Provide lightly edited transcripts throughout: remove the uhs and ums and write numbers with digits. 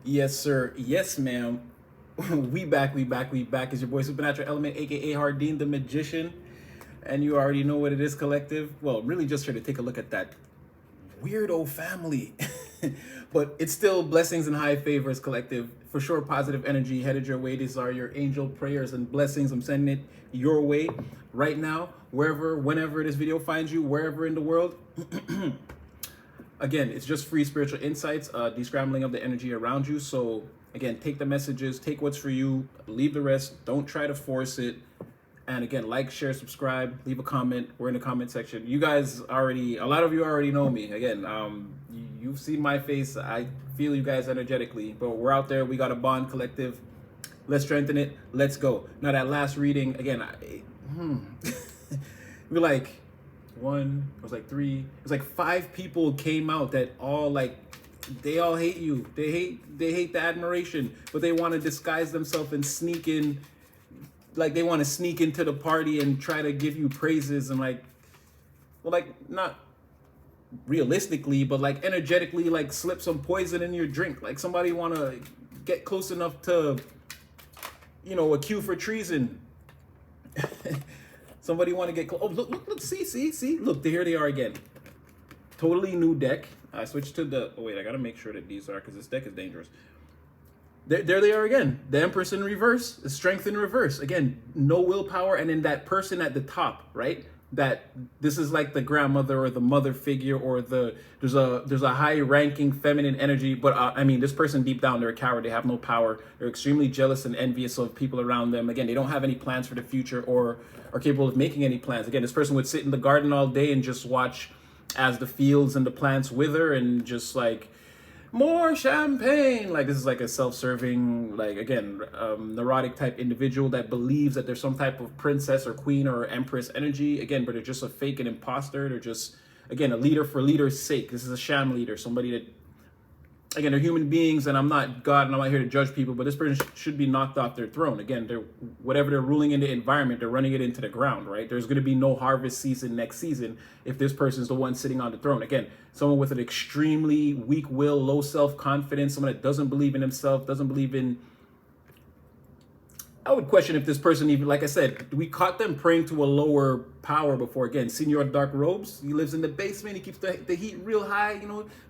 Yes, sir. Yes, ma'am. We back. Is your boy Supernatural Element, aka Hardin the Magician. And you already know what it is, collective. Well, I'm really just here to take a look at that weirdo family. But it's still blessings and high favors, collective. For sure, positive energy headed your way. These are your angel prayers and blessings. I'm sending it your way right now, wherever, whenever this video finds you, wherever in the world. Again, it's just free spiritual insights, descrambling of the energy around you. So again, take the messages, take what's for you, leave the rest. Don't try to force it. And again, like, share, subscribe, leave a comment. We're in the comment section. You guys already, a lot of you already know me. Again, you've seen my face. I feel you guys energetically, but we're out there. We got a bond, collective. Let's strengthen it. Let's go. Now that last reading, again, we're like, one, it was like three, it was like five people came out that all like, they all hate you. They hate the admiration, but they want to disguise themselves and sneak in, like they want to sneak into the party and try to give you praises and like, well, like not realistically, but like energetically, like slip some poison in your drink. Like somebody want to get close enough to, a cue for treason. Somebody want to get close. Oh, look, see. Look, here they are again. Totally new deck. I switched to the, oh wait, I got to make sure that these are, because this deck is dangerous. There they are again. The Empress in reverse, the Strength in reverse. Again, no willpower, and then that person at the top, right? That this is like the grandmother or the mother figure, or there's a high ranking feminine energy, but I mean, this person deep down, they're a coward. They have no power. They're extremely jealous and envious of people around them. Again, they don't have any plans for the future or are capable of making any plans. Again, this person would sit in the garden all day and just watch as the fields and the plants wither and just like, more champagne. Like this is like a self-serving, like again, neurotic type individual that believes that there's some type of princess or queen or empress energy. Again, but they're just a fake and imposter. They're just, again, a leader for leader's sake. This is a sham leader, somebody that, again, they're human beings, and I'm not God, and I'm not here to judge people, but this person should be knocked off their throne. Again, they're whatever they're ruling in the environment, they're running it into the ground, right? There's going to be no harvest season next season if this person's the one sitting on the throne. Again, someone with an extremely weak will, low self-confidence, someone that doesn't believe in himself, doesn't believe in, I would question if this person even, like I said, we caught them praying to a lower power before. Again, Senor Dark Robes, he lives in the basement. He keeps the heat real high,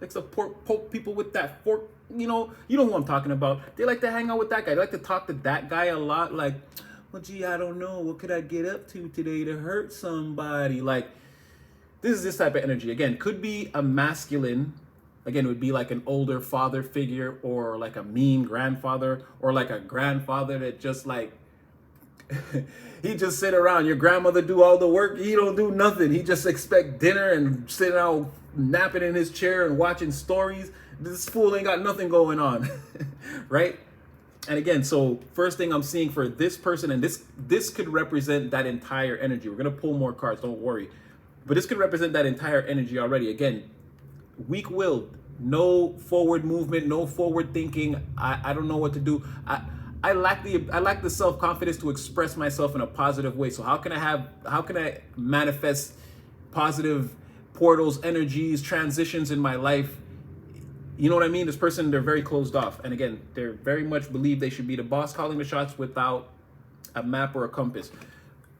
likes to poke people with that fork. You know who I'm talking about. They like to hang out with that guy. They like to talk to that guy a lot. Like, well, gee, I don't know. What could I get up to today to hurt somebody? Like, this is this type of energy. Again, could be a masculine. Again, it would be like an older father figure, or like a mean grandfather, or like a grandfather that just like, he just sit around. Your grandmother do all the work. He don't do nothing. He just expect dinner and sit out napping in his chair and watching stories. This fool ain't got nothing going on, right? And again, so first thing I'm seeing for this person, and this could represent that entire energy. We're going to pull more cards, don't worry. But this could represent that entire energy already. Again, weak-willed, no forward movement, no forward thinking. I don't know what to do. I lack the self-confidence to express myself in a positive way. So how can I manifest positive portals, energies, transitions in my life? You know what I mean? This person, they're very closed off. And again, they're very much believe they should be the boss calling the shots without a map or a compass.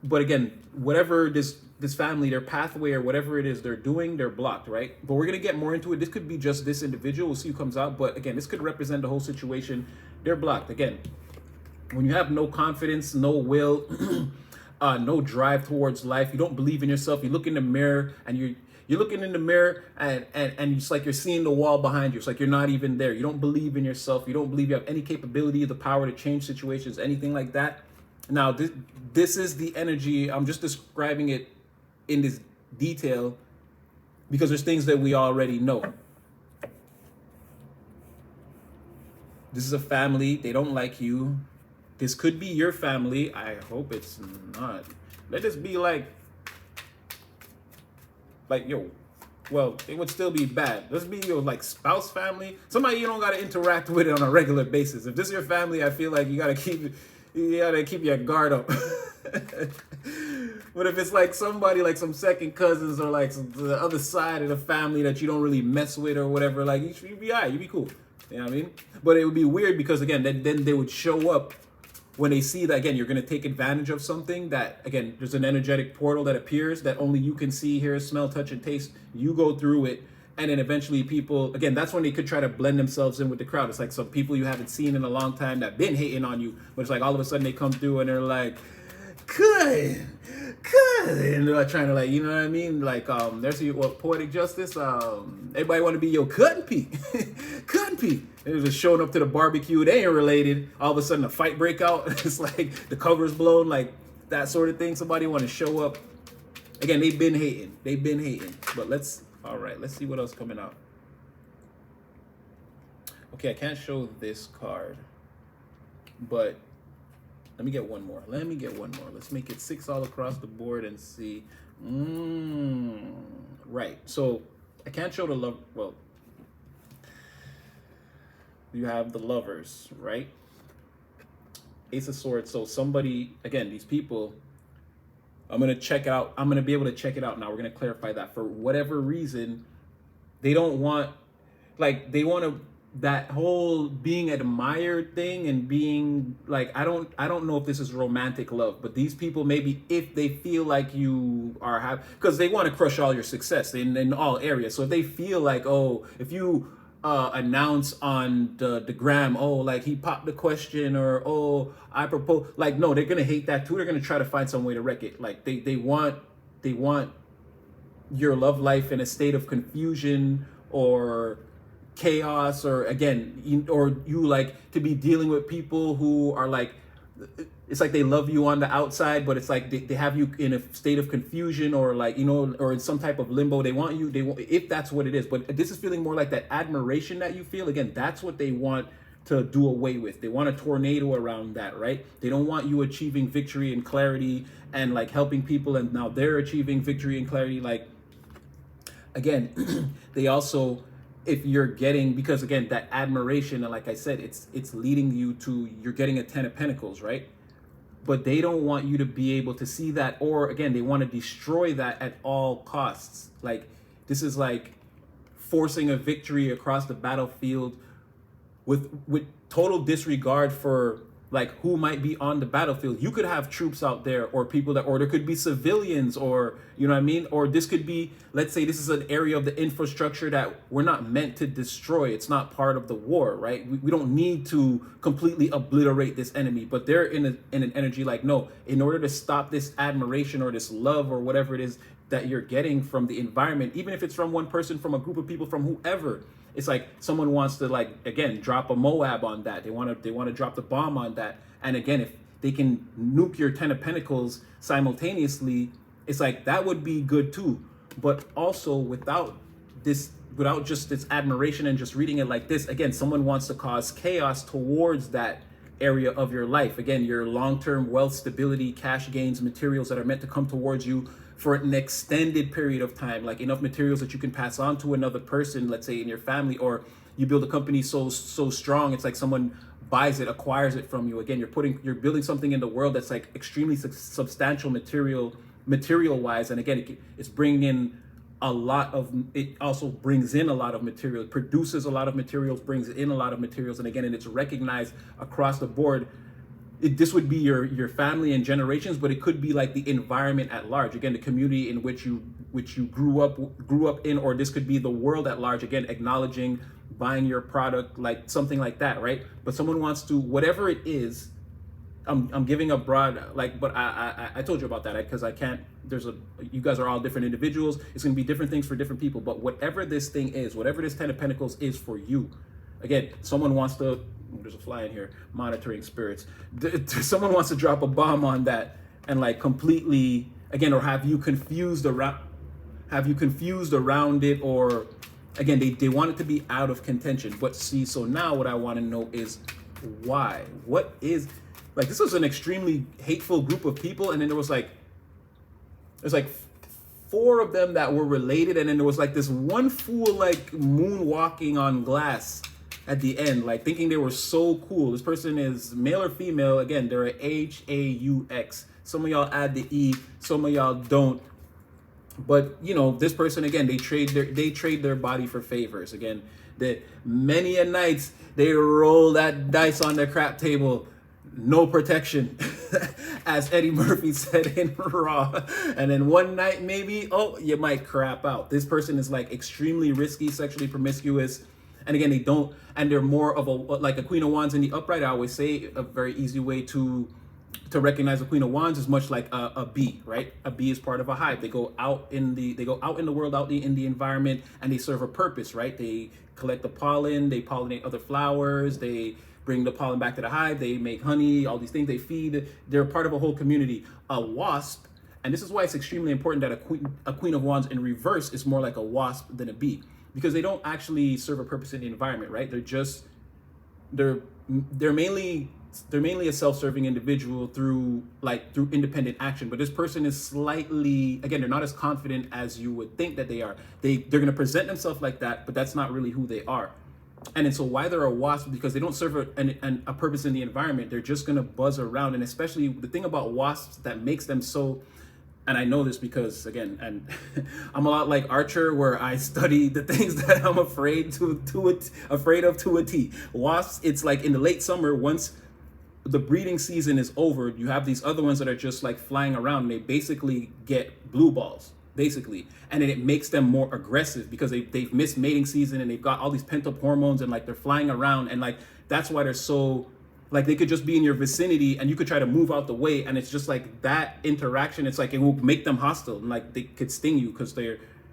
But again, whatever this family, their pathway or whatever it is they're doing, they're blocked, right? But we're going to get more into it. This could be just this individual. We'll see who comes out. But again, this could represent the whole situation. They're blocked. Again, when you have no confidence, no will, no drive towards life, you don't believe in yourself, you look in the mirror and you're looking in the mirror and it's like you're seeing the wall behind you. It's like you're not even there. You don't believe in yourself. You don't believe you have any capability, the power to change situations, anything like that. Now, this is the energy. I'm just describing it in this detail because there's things that we already know. This is a family. They don't like you. This could be your family. I hope it's not. Let this be like, yo, well, it would still be bad. Let's be your like spouse family. Somebody you don't got to interact with it on a regular basis. If this is your family, I feel like you got to keep your guard up. But if it's like somebody, like some second cousins or like the other side of the family that you don't really mess with or whatever, like you be all right, you be cool. You know what I mean? But it would be weird because again, then they would show up when they see that again you're going to take advantage of something that again there's an energetic portal that appears that only you can see, hear, smell, touch, and taste. You go through it, and then eventually people again that's when they could try to blend themselves in with the crowd. It's like some people you haven't seen in a long time that been hating on you, but it's like all of a sudden they come through and they're like, good, and they're like trying to like, you know what I mean, like there's what poetic justice, everybody want to be your cutting peak. Cutting peak. It was just showing up to the barbecue, they ain't related, all of a sudden a fight break out. It's like the cover's blown, like that sort of thing. Somebody want to show up again. They've been hating, but let's see what else coming out. Okay, I can't show this card, but let me get one more. Let's make it 6 all across the board and see. Right. So I can't show the love. Well, you have the lovers, right? Ace of Swords. So somebody, again, these people, I'm going to check out. I'm going to be able to check it out now. We're going to clarify that for whatever reason, they don't want, like, they want to, that whole being admired thing and being like, I don't know if this is romantic love, but these people, maybe if they feel like you are because they want to crush all your success in all areas. So if they feel like, oh, if you announce on the gram, oh, like he popped the question, or oh, I propose, like, no, they're gonna hate that too. They're gonna try to find some way to wreck it. Like they want your love life in a state of confusion or chaos, or again, you like to be dealing with people who are like, it's like they love you on the outside, but it's like they have you in a state of confusion, or like, you know, or in some type of limbo. They want, if that's what it is. But this is feeling more like that admiration that you feel. Again, that's what they want to do away with. They want a tornado around that, right? They don't want you achieving victory and clarity and like helping people, and now they're achieving victory and clarity. Like, again, they also, if you're getting, because again, that admiration, and like I said, it's leading you to, you're getting a 10 of Pentacles, right? But they don't want you to be able to see that, or again, they want to destroy that at all costs. Like, this is like forcing a victory across the battlefield with total disregard for like who might be on the battlefield. You could have troops out there, or people that, or there could be civilians, or you know what I mean? Or this could be, let's say this is an area of the infrastructure that we're not meant to destroy. It's not part of the war, right? We don't need to completely obliterate this enemy, but they're in an energy like, no, in order to stop this admiration or this love or whatever it is that you're getting from the environment, even if it's from one person, from a group of people, from whoever, it's like someone wants to, like, again, drop a Moab on that. They want to drop the bomb on that. And again, if they can nuke your 10 of Pentacles simultaneously, it's like that would be good too. But also without just this admiration and just reading it like this, again, someone wants to cause chaos towards that area of your life. Again, your long-term wealth, stability, cash gains, materials that are meant to come towards you for an extended period of time, like enough materials that you can pass on to another person, let's say in your family, or you build a company so strong, it's like someone buys it, acquires it from you. Again, you're building something in the world that's like extremely substantial material wise, and again, it's bringing in a lot of, it also brings in a lot of material, it produces a lot of materials, brings in a lot of materials, and again, and it's recognized across the board. This would be your family and generations, but it could be like the environment at large. Again, the community in which you grew up in, or this could be the world at large. Again, acknowledging, buying your product, like something like that, right? But someone wants to, whatever it is, I'm giving a broad, like, but I told you about that, because I can't, you guys are all different individuals. It's going to be different things for different people, but whatever this thing is, whatever this 10 of Pentacles is for you, again, someone wants to, there's a fly in here, monitoring spirits. Someone wants to drop a bomb on that and like completely, again, or have you confused around it, or again, they want it to be out of contention. But see, so now what I want to know is why? What is, like, this was an extremely hateful group of people, and then there's like 4 of them that were related, and then there was like this one fool like moonwalking on glass at the end, like thinking they were so cool. This person is male or female. Again, they're a H-A-U-X. Some of y'all add the E, some of y'all don't. But you know, this person, again, they trade their body for favors. Again, That many a nights they roll that dice on their crap table, no protection, as Eddie Murphy said in Raw. And then one night maybe, oh, you might crap out. This person is like extremely risky, sexually promiscuous. And again, they don't, and they're more of a, like a Queen of Wands in the upright. I always say a very easy way to recognize a Queen of Wands is much like a bee, right? A bee is part of a hive. They go out in the world, out in the environment, and they serve a purpose, right? They collect the pollen, they pollinate other flowers, they bring the pollen back to the hive, they make honey, all these things, they feed. They're part of a whole community. A wasp, and this is why it's extremely important that a Queen of Wands in reverse is more like a wasp than a bee, because they don't actually serve a purpose in the environment, right? They're mainly a self-serving individual through independent action. But this person is slightly, again, they're not as confident as you would think that they are. They're going to present themselves like that, but that's not really who they are. And so why they're a wasp, because they don't serve a purpose in the environment. They're just going to buzz around. And especially the thing about wasps that makes them so, and I know this because, again, and I'm a lot like Archer, where I study the things that I'm afraid of to a T. Wasps, it's like in the late summer, once the breeding season is over, you have these other ones that are just like flying around. And they basically get blue balls, basically. And then it makes them more aggressive because they've missed mating season and they've got all these pent up hormones and like they're flying around. And like, that's why they're so, like they could just be in your vicinity and you could try to move out the way. And it's just like that interaction. It's like, it will make them hostile and like they could sting you because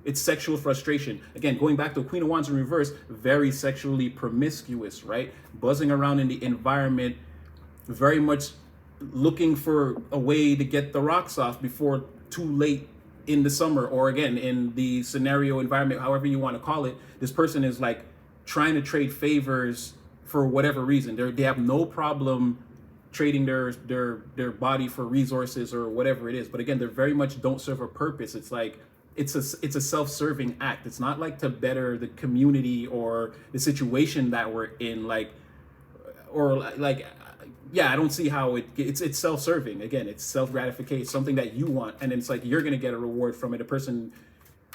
it's sexual frustration. Again, going back to Queen of Wands in reverse, very sexually promiscuous, right? Buzzing around in the environment, very much looking for a way to get the rocks off before too late in the summer, or again, in the scenario environment, however you want to call it. This person is like trying to trade favors for whatever reason. They have no problem trading their body for resources or whatever it is. But again, they very much don't serve a purpose. It's like, it's a self-serving act. It's not like to better the community or the situation that we're in, yeah, I don't see how it's self-serving. Again, it's self-gratification, something that you want, and it's like you're gonna get a reward from it. A person,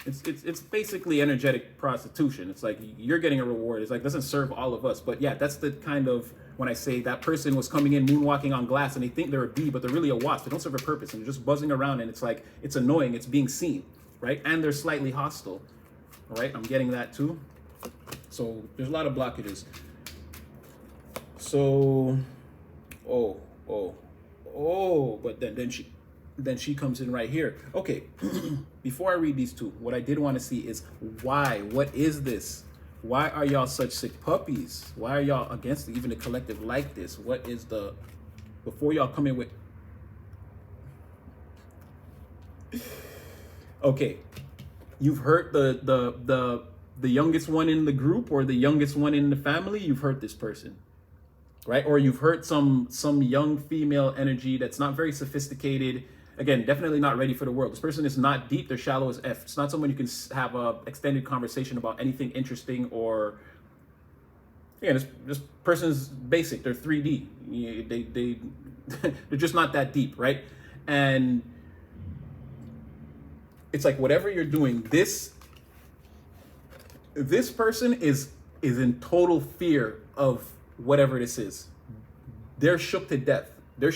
it's basically energetic prostitution. It's like you're getting a reward. It's like, doesn't serve all of us. But yeah, that's the kind of, when I say that person was coming in moonwalking on glass and they think they're a bee, but they're really a wasp. They don't serve a purpose and they're just buzzing around, and it's like, it's annoying. It's being seen, right? And they're slightly hostile. All right, I'm getting that too. So there's a lot of blockages. So. But then she comes in right here. Okay, before I read these two, what I did want to see is why. What is this? Why are y'all such sick puppies? Why are y'all against even the collective like this? What is the, before y'all come in with, okay, you've hurt the youngest one in the group or the youngest one in the family. You've hurt this person, right? Or you've hurt some young female energy that's not very sophisticated. Again, definitely not ready for the world. This person is not deep. They're shallow as F. It's not someone you can have a extended conversation about anything interesting, or, yeah, this person's basic. They're 3D. They're just not that deep, right? And it's like, whatever you're doing, this person is in total fear of whatever this is. They're shook to death. They're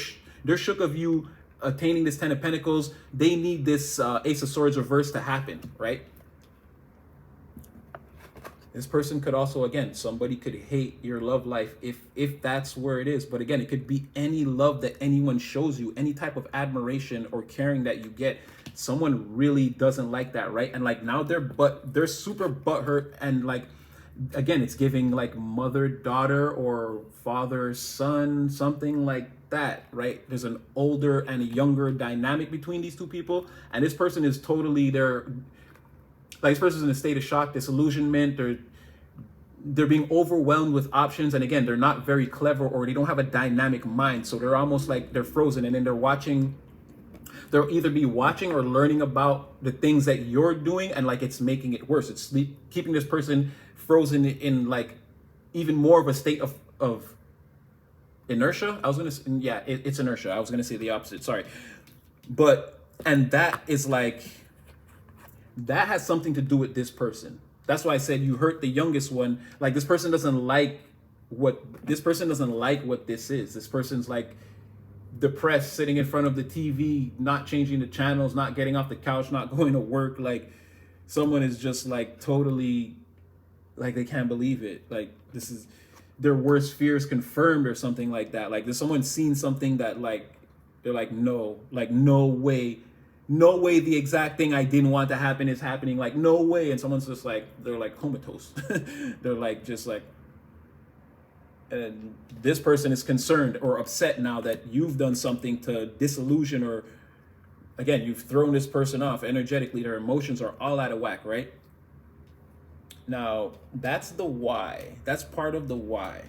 shook of you attaining this 10 of Pentacles. They need this Ace of Swords reverse to happen, right? This person could also, again, somebody could hate your love life if that's where it is. But again, it could be any love that anyone shows you, any type of admiration or caring that you get. Someone really doesn't like that, right? And like now they're super butthurt, and like, again, it's giving like mother-daughter or father-son, something like that, right? There's an older and a younger dynamic between these two people, and this person is totally this person's in a state of shock, disillusionment. They're being overwhelmed with options, and again, they're not very clever, or they don't have a dynamic mind, so they're almost like they're frozen, and then they'll either be watching or learning about the things that you're doing, and like it's making it worse. It's keeping this person frozen in like even more of a state of inertia. It's inertia. I was gonna say the opposite, sorry. And that is like, that has something to do with this person. That's why I said you hurt the youngest one. Like this person doesn't like what this is. This person's like depressed, sitting in front of the TV, not changing the channels, not getting off the couch, not going to work. Like someone is just like totally like they can't believe it. Like this is their worst fears confirmed or something like that. Like there's someone seen something that like they're like no way. No way the exact thing I didn't want to happen is happening. Like, no way. And someone's just like, they're like comatose. They're like, just like, and this person is concerned or upset now that you've done something to disillusion or, again, you've thrown this person off energetically. Their emotions are all out of whack, right? Now, that's the why. That's part of the why.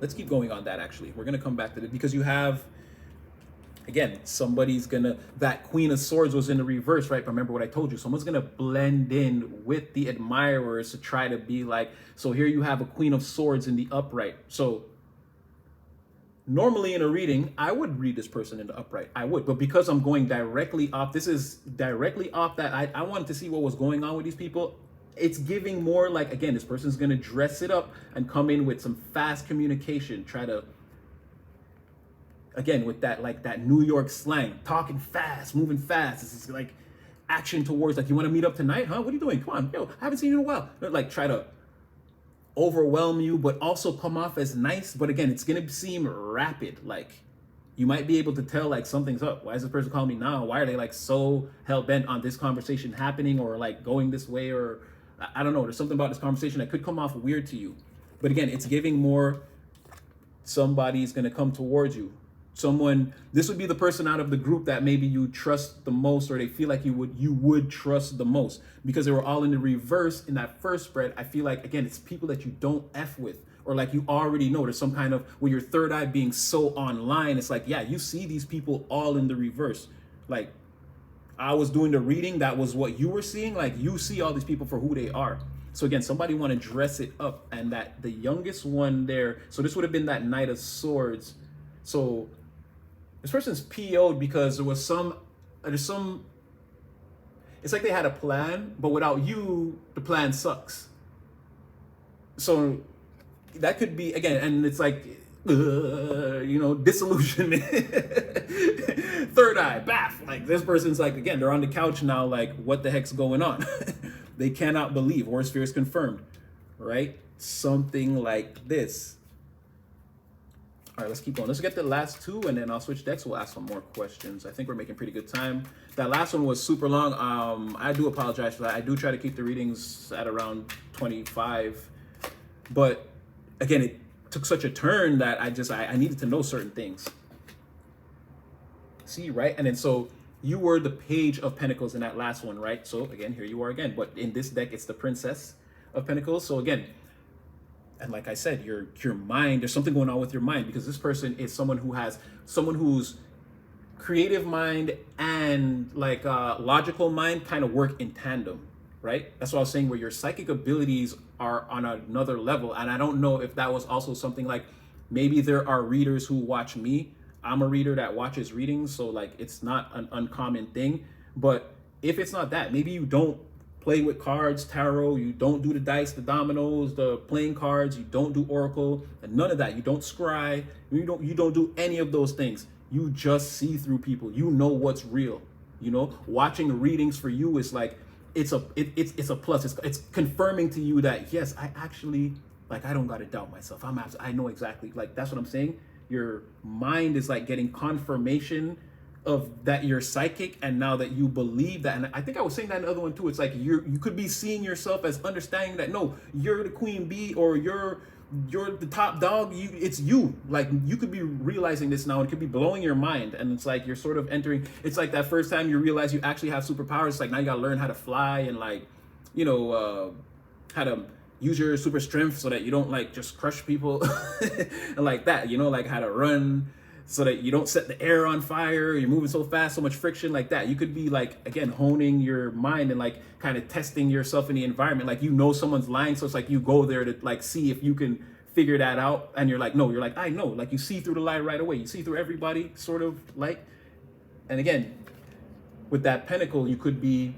Let's keep going on that, actually. We're going to come back to it because you have, again, that Queen of Swords was in the reverse, right? But remember what I told you. Someone's going to blend in with the admirers to try to be like, so here you have a Queen of Swords in the upright. So normally in a reading, I would read this person in the upright. I would. But because I'm going directly off, this is directly off that. I wanted to see what was going on with these people. It's giving more like, again, this person's going to dress it up and come in with some fast communication, try to, again, with that, like that New York slang, talking fast, moving fast. This is like action towards, like, you want to meet up tonight? Huh? What are you doing? Come on, yo, I haven't seen you in a while. Like, try to overwhelm you, but also come off as nice. But again, it's going to seem rapid. Like, you might be able to tell, like, something's up. Why is this person calling me now? Why are they, like, so hell-bent on this conversation happening or, like, going this way? Or, I don't know. There's something about this conversation that could come off weird to you. But again, it's giving more somebody's going to come towards you. This would be the person out of the group that maybe you trust the most, or they feel like you would trust the most, because they were all in the reverse in that first spread. I feel like, again, it's people that you don't F with, or like you already know. There's some kind of, with your third eye being so online, it's like, yeah, you see these people all in the reverse. Like, I was doing the reading, that was what you were seeing. Like, you see all these people for who they are. So again, somebody want to dress it up, and that the youngest one there, so this would have been that Knight of Swords. So this person's PO'd because there's some, it's like they had a plan, but without you, the plan sucks. So that could be, again, and it's like, disillusionment, third eye, baff. Like, this person's like, again, they're on the couch now, like, what the heck's going on? They cannot believe, worst fears confirmed, right? Something like this. All right, let's keep going. Let's get the last two, and then I'll switch decks. We'll ask some more questions. I think we're making pretty good time. That last one was super long. I do apologize for that. I do try to keep the readings at around 25. But, again, it took such a turn that I needed to know certain things. See, right? And then so you were the Page of Pentacles in that last one, right? So, again, here you are again. But in this deck, it's the Princess of Pentacles. So, again, and like I said, your mind, there's something going on with your mind, because this person is someone whose creative mind and like logical mind kind of work in tandem, right? That's what I was saying, where your psychic abilities are on another level. And I don't know if that was also something like, maybe there are readers who watch me. I'm a reader that watches readings, so like it's not an uncommon thing. But if it's not that, maybe you don't play with cards, tarot, you don't do the dice, the dominoes, the playing cards, you don't do oracle, and none of that. You don't scry, you don't do any of those things. You just see through people. You know what's real. Watching readings for you is like, it's a plus. It's confirming to you that, yes, I actually, like, I don't got to doubt myself. I know exactly, like, that's what I'm saying. Your mind is like getting confirmation of that you're psychic, and now that you believe that, and I think I was saying that in the other one too, it's like you could be seeing yourself as understanding that, no, you're the queen bee, or you're the top dog. It's you. Like, you could be realizing this now, and it could be blowing your mind, and it's like you're sort of entering, it's like that first time you realize you actually have superpowers. It's like now you gotta learn how to fly, and like, how to use your super strength so that you don't like just crush people and like that, like how to run so that you don't set the air on fire. You're moving so fast, so much friction, like that. You could be like, again, honing your mind and like kind of testing yourself in the environment. Like, someone's lying, so it's like you go there to like see if you can figure that out, and you're like, no, you're like, I know. Like, you see through the lie right away. You see through everybody, sort of like. And again, with that pentacle, you could be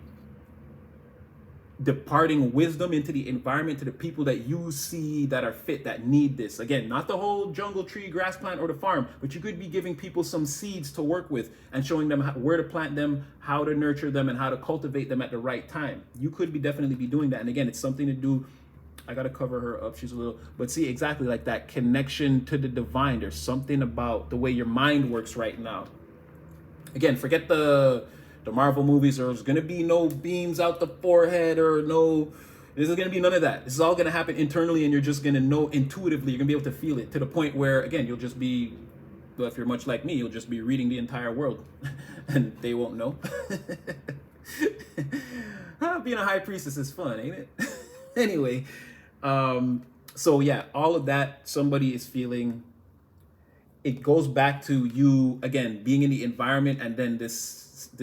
departing wisdom into the environment to the people that you see that are fit, that need this. Again, not the whole jungle, tree, grass plant, or the farm, but you could be giving people some seeds to work with and showing them where to plant them, how to nurture them, and how to cultivate them at the right time. You could be definitely be doing that. And again, it's something to do. I got to cover her up. She's a little, but see, exactly like that connection to the divine. There's something about the way your mind works right now. Again, forget the Marvel movies. There's gonna be no beams out the forehead or no. There's gonna be none of that. This is all gonna happen internally, and you're just gonna know intuitively. You're gonna be able to feel it to the point where, again, you'll just be. Well, if you're much like me, you'll just be reading the entire world, and they won't know. Being a high priestess is fun, ain't it? Anyway, so yeah, all of that somebody is feeling. It goes back to you again being in the environment, and then this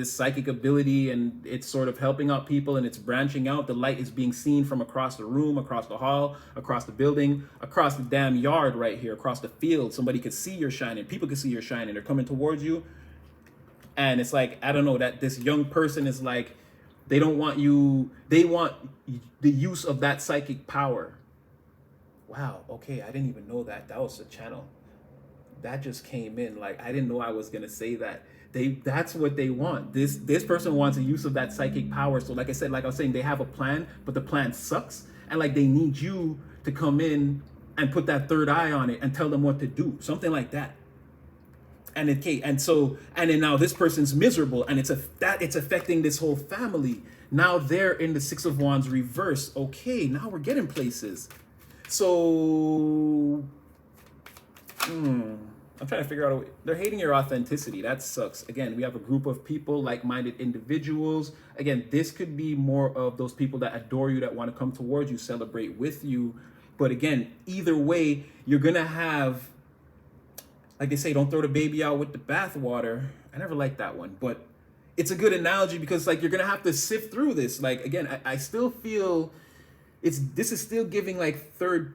psychic ability, and it's sort of helping out people, and it's branching out. The light is being seen from across the room, across the hall, across the building, across the damn yard right here, across the field. Somebody could see you're shining. People could see you're shining. They're coming towards you, and it's like, I don't know, that this young person is like, they don't want you. They want the use of that psychic power. Wow. Okay, I didn't even know that. That was the channel. That just came in. Like, I didn't know I was gonna say that. That's what they want. This person wants a use of that psychic power. So like I said, like I was saying, they have a plan, but the plan sucks. And like, they need you to come in and put that third eye on it and tell them what to do. Something like that. And then now this person's miserable, and it's affecting this whole family. Now they're in the Six of Wands reverse. Okay, now we're getting places. So I'm trying to figure out a way. They're hating your authenticity. That sucks. Again, we have a group of people, like-minded individuals. Again, this could be more of those people that adore you, that want to come towards you, celebrate with you. But again, either way, you're going to have, like they say, don't throw the baby out with the bathwater. I never liked that one, but it's a good analogy, because like, you're going to have to sift through this. Like, again, I still feel this is still giving like third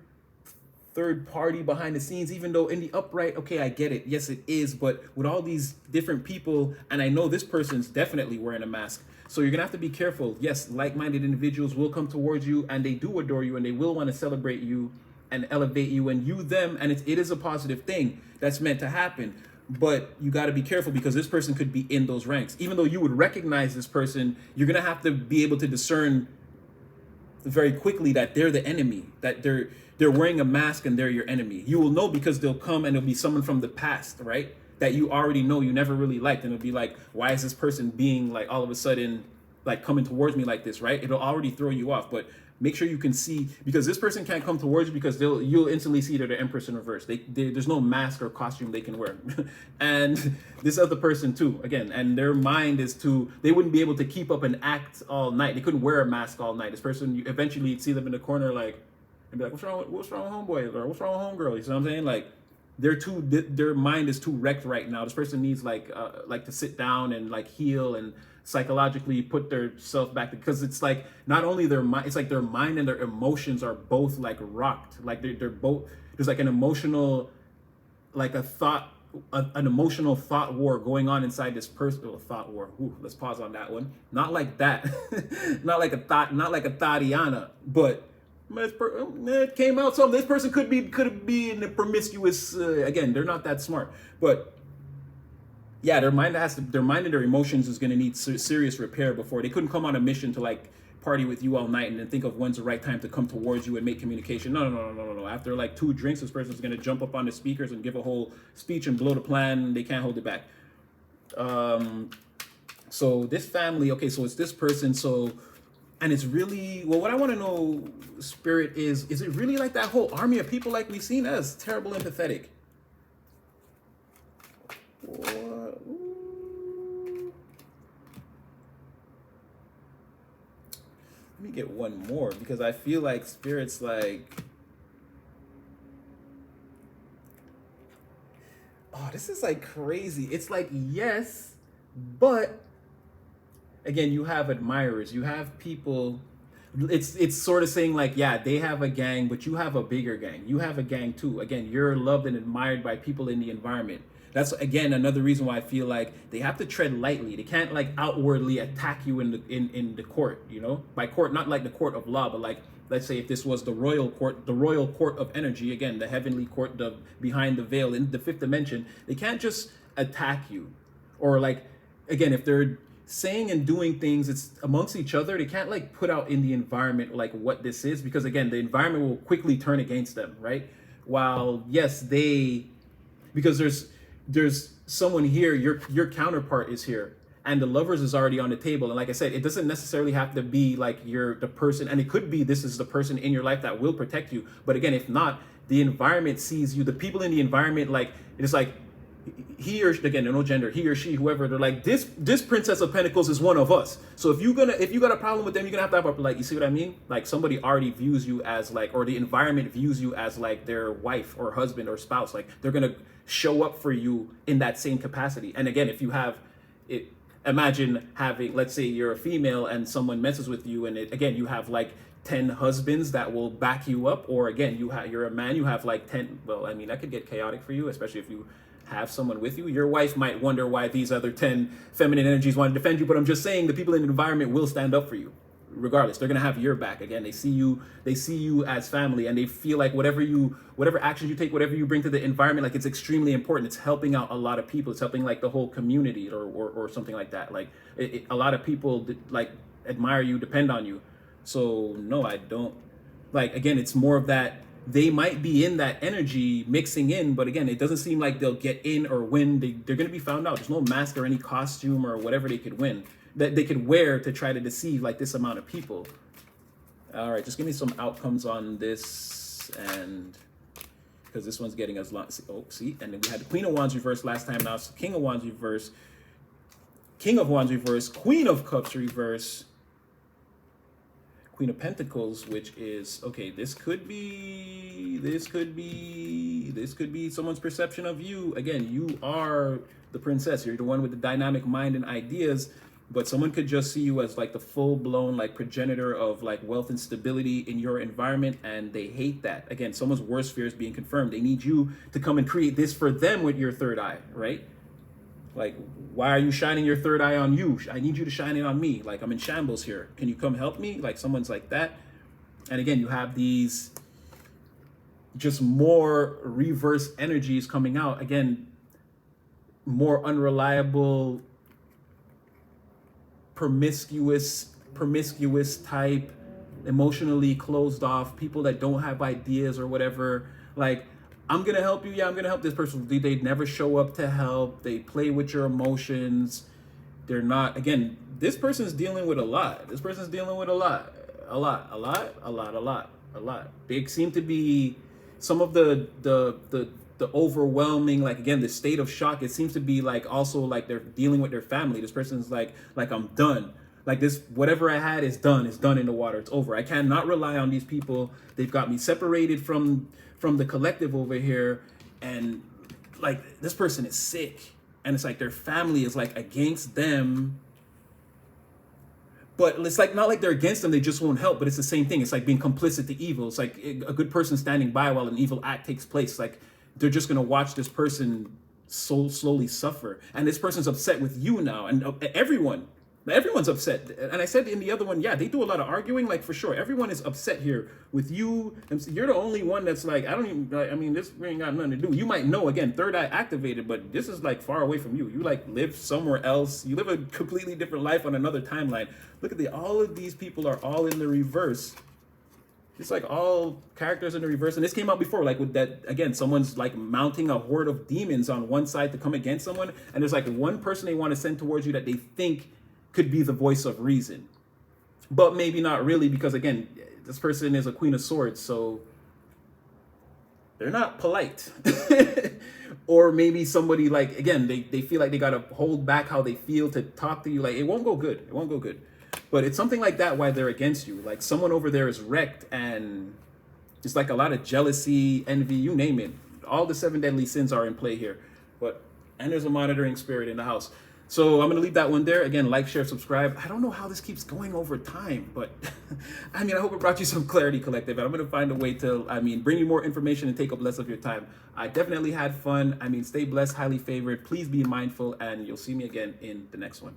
party behind the scenes, even though in the upright, okay, I get it. Yes, it is. But with all these different people, and I know this person's definitely wearing a mask. So you're gonna have to be careful. Yes, like-minded individuals will come towards you, and they do adore you, and they will want to celebrate you and elevate you, and you them. And it is a positive thing that's meant to happen. But you got to be careful, because this person could be in those ranks. Even though you would recognize this person, you're gonna have to be able to discern very quickly that they're the enemy, that they're wearing a mask and they're your enemy. You will know, because they'll come and it'll be someone from the past, right? That you already know you never really liked. And it'll be like, why is this person being like all of a sudden like coming towards me like this, right? It'll already throw you off. But make sure you can see, because this person can't come towards you, because you'll instantly see they're the Empress in reverse. There's no mask or costume they can wear. And this other person too, again, and their mind is they wouldn't be able to keep up an act all night. They couldn't wear a mask all night. This person, eventually you'd see them in the corner like, and be like, what's wrong with homeboy, or what's wrong with homegirl? You see what I'm saying? Like, their mind is too wrecked right now. This person needs like to sit down and like heal and psychologically put their self back, because it's like not only their mind, it's like their mind and their emotions are both like rocked. Like they're both, there's like an emotional, like an emotional thought war going on inside this person. Oh, thought war. Ooh, let's pause on that one. Not like that. not like a Thatiana, but it came out something. This person could be in a promiscuous. Again, they're not that smart, but yeah, their mind and their emotions is going to need serious repair before they couldn't come on a mission to like party with you all night and then think of when's the right time to come towards you and make communication. No. After like 2 drinks, this person's going to jump up on the speakers and give a whole speech and blow the plan. They can't hold it back. So this family, okay, so it's this person. So, and it's really, well, what I want to know, Spirit, is it really like that whole army of people like we've seen? That's terrible and pathetic. What? Let me get one more, because I feel like Spirit's like, oh, this is like crazy. It's like, yes, but again, you have admirers, you have people. It's sort of saying like, yeah, they have a gang, but you have a bigger gang. You have a gang too. Again, you're loved and admired by people in the environment. That's again another reason why I feel like they have to tread lightly. They can't like outwardly attack you in the court, you know? By court, not like the court of law, but like, let's say if this was the royal court of energy, again, the heavenly court, the behind the veil in the fifth dimension, they can't just attack you. Or like, again, if they're saying and doing things, it's amongst each other, they can't like put out in the environment like what this is, because again, the environment will quickly turn against them, right? While yes, because there's someone here, your counterpart is here, and the lovers is already on the table. And like I said, it doesn't necessarily have to be like you're the person, and it could be this is the person in your life that will protect you. But again, if not, the environment sees you, the people in the environment, like it's like he or again, no gender, he or she, whoever, they're like, this Princess of Pentacles is one of us. So if you got a problem with them, you're gonna have to have a, like, you see what I mean? Like somebody already views you as like, or the environment views you as like their wife or husband or spouse. Like they're gonna show up for you in that same capacity. And again, if you have it, imagine having, let's say you're a female and someone messes with you, and again, you have like 10 husbands that will back you up, or again, you're a man, you have like 10. Well, I mean, that could get chaotic for you, especially if you have someone with you. Your wife might wonder why these other 10 feminine energies want to defend you, but I'm just saying the people in the environment will stand up for you regardless. They're going to have your back. Again, they see you as family, and they feel like whatever actions you take, whatever you bring to the environment, like it's extremely important. It's helping out a lot of people. It's helping like the whole community or something like that. Like a lot of people like admire you, depend on you. So no, I don't, like, again, it's more of that they might be in that energy mixing in, but again, it doesn't seem like they'll get in or win. They're going to be found out. There's no mask or any costume or whatever they could win that they could wear to try to deceive like this amount of people. All right, just give me some outcomes on this, and because this one's getting us long. Oh, see, and then we had the Queen of Wands reverse last time. Now it's the King of Wands reverse, King of Wands reverse, Queen of Cups reverse, Queen of Pentacles, which is, okay, this could be someone's perception of you. Again, you are the princess. You're the one with the dynamic mind and ideas, but someone could just see you as like the full-blown like progenitor of like wealth and stability in your environment, and they hate that. Again, someone's worst fear is being confirmed. They need you to come and create this for them with your third eye, right? Like, why are you shining your third eye on you? I need you to shine it on me. Like, I'm in shambles here. Can you come help me? Like, someone's like that. And again, you have these just more reverse energies coming out. Again, more unreliable, promiscuous type, emotionally closed off, people that don't have ideas or whatever. Like, I'm going to help you. Yeah, I'm going to help this person. They never show up to help. They play with your emotions. They're not, again, this person's dealing with a lot. This person's dealing with a lot. They seem to be some of the overwhelming, like, again, the state of shock. It seems to be like also like they're dealing with their family. This person's like I'm done. Like, this, whatever I had is done. It's done in the water. It's over. I cannot rely on these people. They've got me separated from the collective over here, and like this person is sick, and it's like their family is like against them, but it's like not like they're against them, they just won't help. But it's the same thing. It's like being complicit to evil. It's like a good person standing by while an evil act takes place. Like, they're just gonna watch this person so slowly suffer, and this person's upset with you now, and everyone's upset. And I said in the other one, yeah, they do a lot of arguing, like, for sure. Everyone is upset here with you. And you're the only one that's like, this ain't got nothing to do. You might know, again, third eye activated, but this is like far away from you. You like live somewhere else. You live a completely different life on another timeline. Look at all of these people are all in the reverse. It's like all characters in the reverse. And this came out before, like with that, again, someone's like mounting a horde of demons on one side to come against someone. And there's like one person they want to send towards you that they think could be the voice of reason, but maybe not really, because again, this person is a Queen of Swords, so they're not polite. Or maybe somebody, like, again, they feel like they gotta hold back how they feel to talk to you. Like, it won't go good. But it's something like that why they're against you. Like, someone over there is wrecked, and it's like a lot of jealousy, envy, you name it. All the 7 deadly sins are in play here. And there's a monitoring spirit in the house. So I'm going to leave that one there. Again, like, share, subscribe. I don't know how this keeps going over time, but I mean, I hope it brought you some clarity, collective. And I'm going to find a way to, bring you more information and take up less of your time. I definitely had fun. Stay blessed, highly favored. Please be mindful, and you'll see me again in the next one.